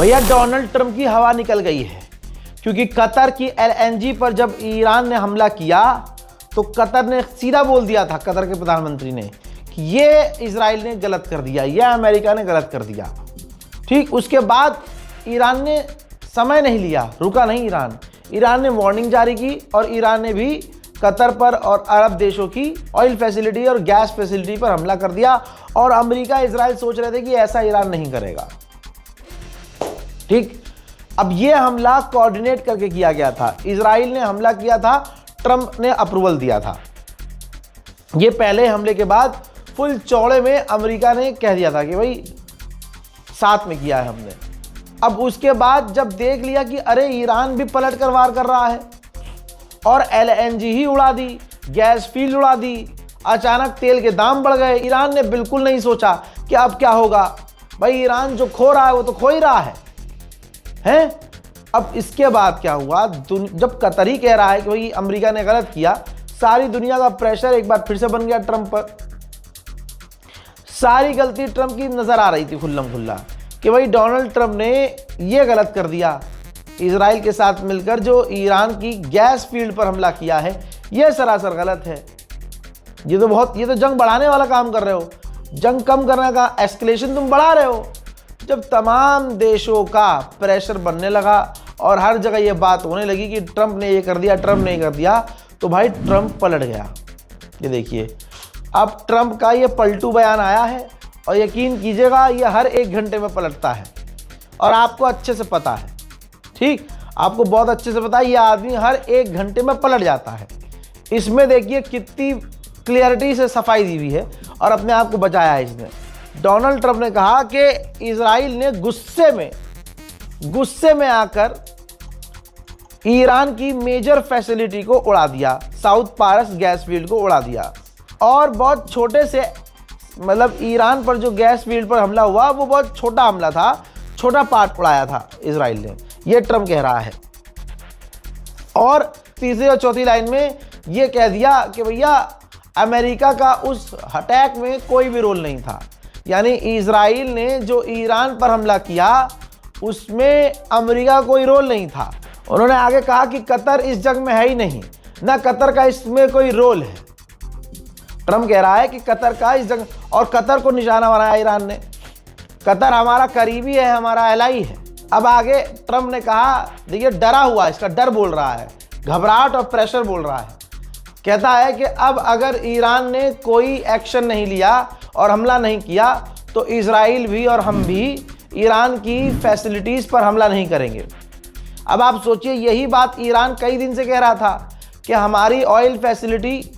भैया Donald Trump की हवा निकल गई है, क्योंकि कतर की एलएनजी पर जब ईरान ने हमला किया तो कतर ने सीधा बोल दिया था, कतर के प्रधानमंत्री ने, कि ये इजराइल ने गलत कर दिया, यह अमेरिका ने गलत कर दिया। ठीक, उसके बाद ईरान ने समय नहीं लिया, रुका नहीं ईरान ने वार्निंग जारी की और ईरान ने भी कतर पर और अरब देशों की ऑयल फैसिलिटी और गैस फैसिलिटी पर हमला कर दिया। और अमेरिका इजराइल सोच रहे थे कि ऐसा ईरान नहीं करेगा। ठीक, अब यह हमला कोऑर्डिनेट करके किया गया था। इजराइल ने हमला किया था, ट्रंप ने अप्रूवल दिया था। यह पहले हमले के बाद फुल चौड़े में अमेरिका ने कह दिया था कि भाई साथ में किया है हमने। अब उसके बाद जब देख लिया कि अरे ईरान भी पलट कर वार कर रहा है और एलएनजी ही उड़ा दी, गैस फील्ड उड़ा दी, अचानक तेल के दाम बढ़ गए, ईरान ने बिल्कुल नहीं सोचा कि अब क्या होगा। भाई ईरान जो खो रहा है वो तो खो ही रहा है। अब इसके बाद क्या हुआ, जब कतर ही कह रहा है कि भाई अमेरिका ने गलत किया, सारी दुनिया का प्रेशर एक बार फिर से बन गया ट्रंप पर। सारी गलती ट्रंप की नजर आ रही थी खुल्लम खुल्ला कि भाई डोनाल्ड ट्रंप ने ये गलत कर दिया, इजराइल के साथ मिलकर जो ईरान की गैस फील्ड पर हमला किया है ये सरासर गलत है। ये तो जंग बढ़ाने वाला काम कर रहे हो, जंग कम करने का एस्केलेशन तुम बढ़ा रहे हो। जब तमाम देशों का प्रेशर बनने लगा और हर जगह ये बात होने लगी कि ट्रंप ने ये कर दिया, ट्रंप ने ये कर दिया, तो भाई ट्रंप पलट गया। ये देखिए, अब ट्रंप का ये पलटू बयान आया है और यकीन कीजिएगा ये हर 1 घंटे में पलटता है और आपको अच्छे से पता है। ठीक, आपको बहुत अच्छे से पता है ये आदमी हर 1 घंटे में पलट जाता है। इसमें देखिए कितनी क्लियरिटी से सफाई दी हुई है और अपने आप को बचाया है इसने। डोनाल्ड ट्रंप ने कहा कि इजराइल ने गुस्से में आकर ईरान की मेजर फैसिलिटी को उड़ा दिया, साउथ पारस गैस फील्ड को उड़ा दिया। और बहुत छोटे से, मतलब ईरान पर जो गैस फील्ड पर हमला हुआ वो बहुत छोटा हमला था, छोटा पार्ट उड़ाया था इजराइल ने, ये ट्रंप कह रहा है। और तीसरी और चौथी लाइन में ये कह दिया कि भैया अमेरिका का उस अटैक में कोई भी रोल नहीं था, यानी इजराइल ने जो ईरान पर हमला किया उसमें अमेरिका का कोई रोल नहीं था। उन्होंने आगे कहा कि कतर इस जंग में है ही नहीं, ना कतर का इसमें कोई रोल है। ट्रंप कह रहा है कि कतर का इस जंग, और कतर को निशाना बनाया ईरान ने। कतर हमारा करीबी है, हमारा एलाई है। अब आगे ट्रंप ने कहा, देखिए डरा हुआ, इसका डर बोल रहा है, घबराहट और प्रेशर बोल रहा है। कहता है कि अब अगर ईरान ने कोई एक्शन नहीं लिया और हमला नहीं किया तो इजराइल भी और हम भी ईरान की फैसिलिटीज़ पर हमला नहीं करेंगे। अब आप सोचिए, यही बात ईरान कई दिन से कह रहा था कि हमारी ऑयल फैसिलिटी,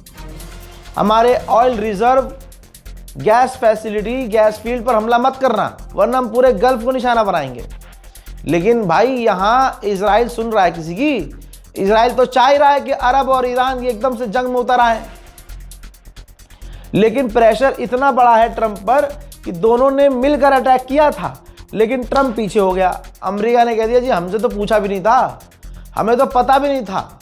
हमारे oil reserve, gas facility, gas field पर हमला मत करना वरना हम पूरे गल्फ को निशाना बनाएंगे। लेकिन भाई यहाँ इजराइल सुन रहा है किसी की? इजराइल तो चाह ही रहा है कि अरब और ईरान ये एकदम से जंग में उतर आए। लेकिन प्रेशर इतना बड़ा है ट्रंप पर कि दोनों ने मिलकर अटैक किया था, लेकिन ट्रंप पीछे हो गया। अमेरिका ने कह दिया जी हमसे तो पूछा भी नहीं था, हमें तो पता भी नहीं था,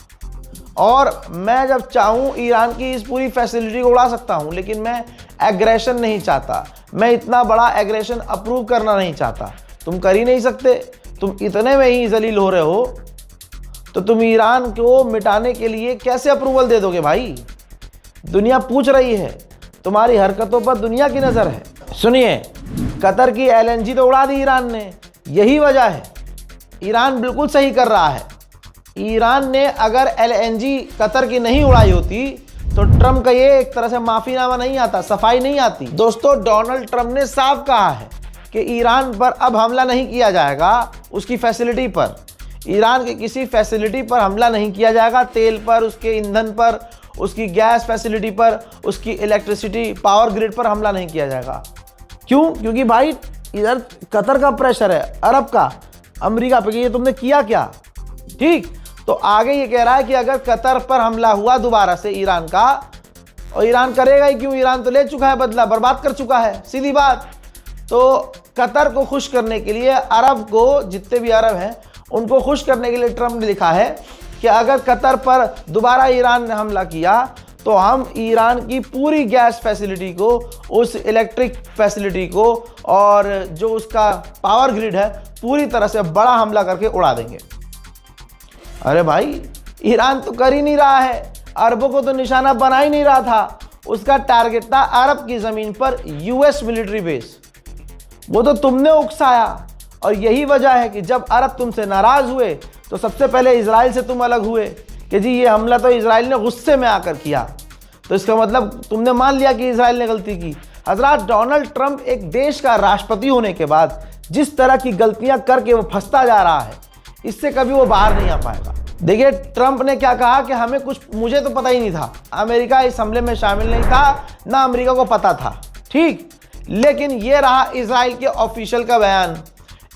और मैं जब चाहूँ ईरान की इस पूरी फैसिलिटी को उड़ा सकता हूँ, लेकिन मैं एग्रेशन नहीं चाहता, मैं इतना बड़ा एग्रेशन अप्रूव करना नहीं चाहता। तुम कर ही नहीं सकते, तुम इतने में ही जलील हो रहे हो, तो तुम ईरान को मिटाने के लिए कैसे अप्रूवल दे दोगे भाई? दुनिया पूछ रही है, तुम्हारी हरकतों पर दुनिया की नज़र है। सुनिए, कतर की एलएनजी तो उड़ा दी ईरान ने, यही वजह है। ईरान बिल्कुल सही कर रहा है। ईरान ने अगर एलएनजी कतर की नहीं उड़ाई होती तो ट्रंप का ये एक तरह से माफीनामा नहीं आता, सफाई नहीं आती। दोस्तों, डोनाल्ड ट्रंप ने साफ कहा है कि ईरान पर अब हमला नहीं किया जाएगा, उसकी फैसिलिटी पर, ईरान की किसी फैसिलिटी पर हमला नहीं किया जाएगा। तेल पर, उसके ईंधन पर, उसकी गैस फैसिलिटी पर, उसकी इलेक्ट्रिसिटी पावर ग्रिड पर हमला नहीं किया जाएगा। क्यों? क्योंकि भाई इधर कतर का प्रेशर है, अरब का, अमेरिका पे, ये तुमने किया क्या? ठीक, तो आगे ये कह रहा है कि अगर कतर पर हमला हुआ दोबारा से ईरान का, और ईरान करेगा ही क्यों, ईरान तो ले चुका है बदला, बर्बाद कर चुका है, सीधी बात। तो कतर को खुश करने के लिए, अरब को, जितने भी अरब हैं उनको खुश करने के लिए ट्रंप ने लिखा है कि अगर कतर पर दोबारा ईरान ने हमला किया तो हम ईरान की पूरी गैस फैसिलिटी को, उस इलेक्ट्रिक फैसिलिटी को और जो उसका पावर ग्रिड है पूरी तरह से बड़ा हमला करके उड़ा देंगे। अरे भाई, ईरान तो कर ही नहीं रहा है, अरबों को तो निशाना बना ही नहीं रहा था। उसका टारगेट था अरब की ज़मीन पर यूएस मिलिट्री बेस, वो तो तुमने उकसाया। और यही वजह है कि जब अरब तुमसे नाराज़ हुए तो सबसे पहले इजराइल से तुम अलग हुए कि जी ये हमला तो इजराइल ने गुस्से में आकर किया। तो इसका मतलब तुमने मान लिया कि इजराइल ने गलती की। हजरात, डोनाल्ड ट्रंप एक देश का राष्ट्रपति होने के बाद जिस तरह की गलतियां करके वो फंसता जा रहा है, इससे कभी वो बाहर नहीं आ पाएगा। देखिए, ट्रंप ने क्या कहा कि हमें कुछ, मुझे तो पता ही नहीं था, अमेरिका इस हमले में शामिल नहीं था, ना अमेरिका को पता था, ठीक। लेकिन ये रहा इजराइल के ऑफिशियल का बयान।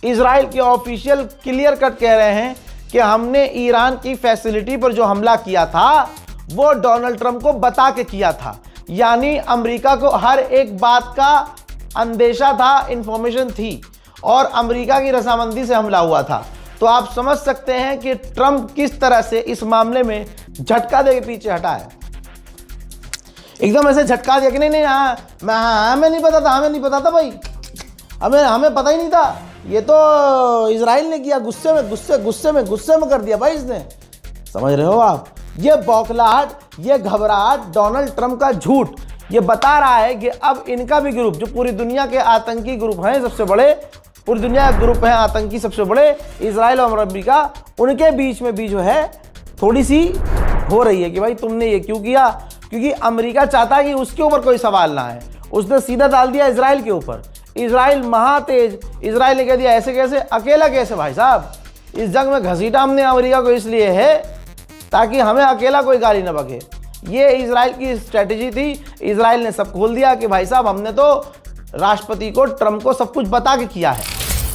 इजराइल के ऑफिशियल क्लियर कट कह रहे हैं कि हमने ईरान की फैसिलिटी पर जो हमला किया था वो डोनाल्ड ट्रंप को बता के किया था। यानी अमेरिका को हर एक बात का अंदेशा था, इंफॉर्मेशन थी, और अमेरिका की रजामंदी से हमला हुआ था। तो आप समझ सकते हैं कि ट्रंप किस तरह से इस मामले में झटका दे के पीछे हटा है। एकदम ऐसे झटका दिया कि नहीं हमें नहीं पता था, हमें नहीं पता था भाई, हमें पता ही नहीं था, ये तो इजराइल ने किया, गुस्से में कर दिया भाई इसने। समझ रहे हो आप? ये बौखलाहट, ये घबराहट, डोनाल्ड ट्रंप का झूठ ये बता रहा है कि अब इनका भी ग्रुप, जो पूरी दुनिया के आतंकी ग्रुप हैं सबसे बड़े, पूरी दुनिया के ग्रुप हैं आतंकी सबसे बड़े, इजराइल और अमेरिका, उनके बीच में भी जो है थोड़ी सी हो रही है कि भाई तुमने ये क्यों किया। क्योंकि अमेरिका चाहता है कि उसके ऊपर कोई सवाल ना है, उसने सीधा डाल दिया इजराइल के ऊपर। इजराइल महातेज, इजराइल ने कह दिया ऐसे कैसे, अकेला कैसे भाई साहब, इस जंग में घसीटा हमने अमेरिका को इसलिए है ताकि हमें अकेला कोई गाली न बके। ये इजराइल की स्ट्रेटेजी थी। इजराइल ने सब खोल दिया कि भाई साहब हमने तो राष्ट्रपति को, ट्रंप को सब कुछ बता के किया है।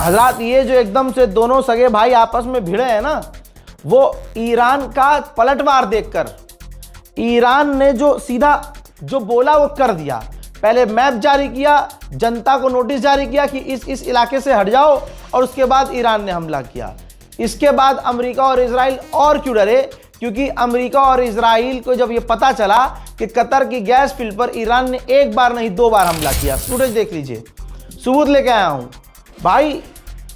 हजरात, ये जो एकदम से दोनों सगे भाई आपस में भिड़े हैं ना, वो ईरान का पलटवार देखकर, ईरान ने जो सीधा जो बोला वो कर दिया। पहले मैप जारी किया, जनता को नोटिस जारी किया कि इस इलाके से हट जाओ, और उसके बाद ईरान ने हमला किया। इसके बाद अमेरिका और इजराइल और क्यों डरे, क्योंकि अमेरिका और इजराइल को जब ये पता चला कि कतर की गैस फील्ड पर ईरान ने एक बार नहीं 2 बार हमला किया। फुटेज देख लीजिए, सबूत लेके आया हूं भाई।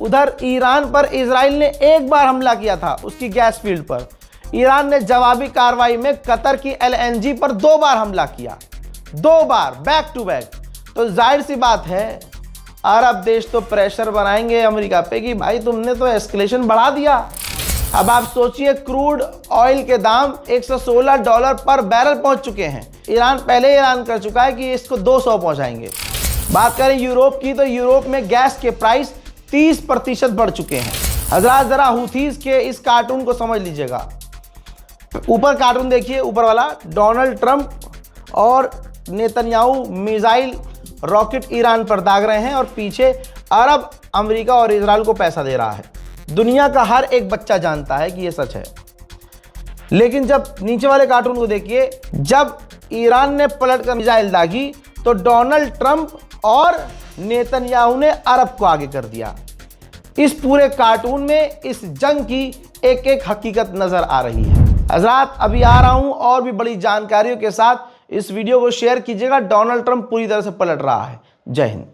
उधर ईरान पर इजराइल ने एक बार हमला किया था, उसकी गैस फील्ड पर। ईरान ने जवाबी कार्रवाई में कतर की एलएनजी पर 2 बार हमला किया, 2 बार बैक टू बैक। तो जाहिर सी बात है अरब देश तो प्रेशर बनाएंगे अमेरिका पे कि भाई तुमने तो एस्केलेशन बढ़ा दिया। अब आप सोचिए, क्रूड ऑयल के दाम $116 पर बैरल पहुंच चुके हैं। ईरान पहले ऐलान कर चुका है कि इसको 200 पहुंचाएंगे। बात करें यूरोप की, तो यूरोप में गैस के प्राइस 30% बढ़ चुके हैं। हजरात, जरा हुथीज के इस कार्टून को समझ लीजिएगा। ऊपर कार्टून देखिए, ऊपर वाला, डोनाल्ड ट्रंप और नेतन्याहू मिसाइल रॉकेट ईरान पर दाग रहे हैं, और पीछे अरब अमेरिका और इजराइल को पैसा दे रहा है। दुनिया का हर एक बच्चा जानता है कि यह सच है। लेकिन जब नीचे वाले कार्टून को देखिए, जब ईरान ने पलटकर मिसाइल दागी तो डोनाल्ड ट्रंप और नेतन्याहू ने अरब को आगे कर दिया। इस पूरे कार्टून में इस जंग की एक एक हकीकत नजर आ रही है। हजरात, अभी आ रहा हूं और भी बड़ी जानकारियों के साथ। इस वीडियो को शेयर कीजिएगा। डोनाल्ड ट्रंप पूरी तरह से पलट रहा है। जय हिंद।